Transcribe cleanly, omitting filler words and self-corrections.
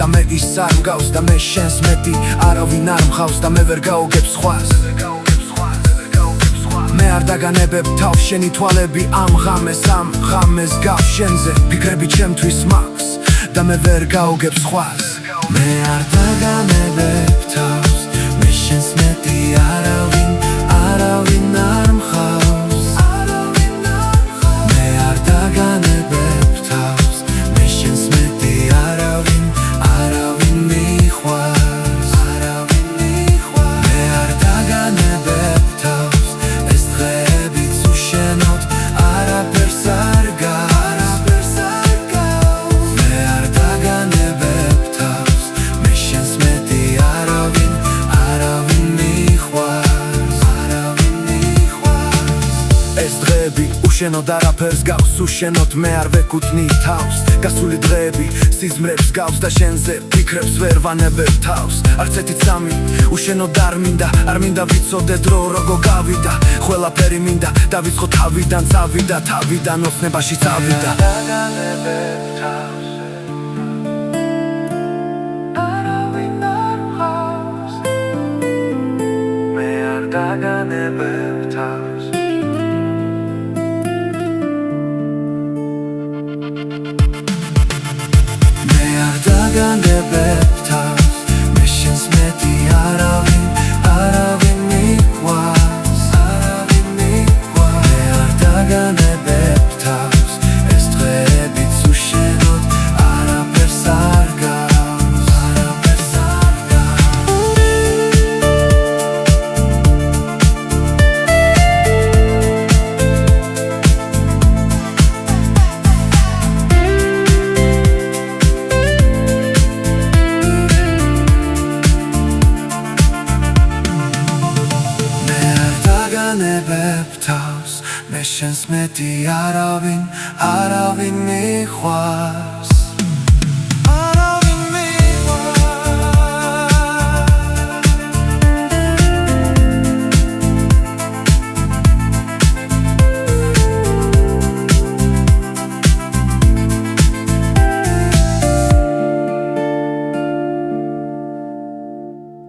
და მე ის არ მგავს და მე შენს მეტი არავინ არ მხავს და მე ვერ გაუგებ სხვას მე არ დაგანებებ თავს შენი თვალები ამ ღამეს გავს შენზე ფიქრები ჩემთვის მაქვს და მე ვერ გაუგებ სხვას მე არ დაგანებებ თავს მე შენს მეტი არავინ არ მხავს მე არ დაგანებებ თავს მე შენს მეტი არავინ მიხვას მე არ დაგანებებ თავს ეს დღეებიც უშენოდ არაფერს არ გავს მე არ დაგანებებ თავს მე შენს მეტი არავინ მიხვას ეს დღეები უშენოდ არაფერს გავს უშენოდ მე არ ვეკუთვნი თავს გასული დღეები სიზმრებს გავს და შენზე ფიქრებს ვერ ვანებებ თავს არც ერთი წამი უშენოდ არ მინდა ვიცოდე დრო როგორ გავიდა ყველაფერი მინდა დავიწყო თავიდან წავიდა თავიდან ოცნებაში წავიდა დაგანებებ თავს არავინ არ მხავს მე არ დაგანებებ თავს მე არ დაგანებებ თავს მე შენს მეტი არავინ მიყვარს მე არ დაგანებებ თავს ეს დღეებიც უშენოდ არაფერს არ გავს დაგანებებ თავს მე შენს მეტი არავინ მიყვარს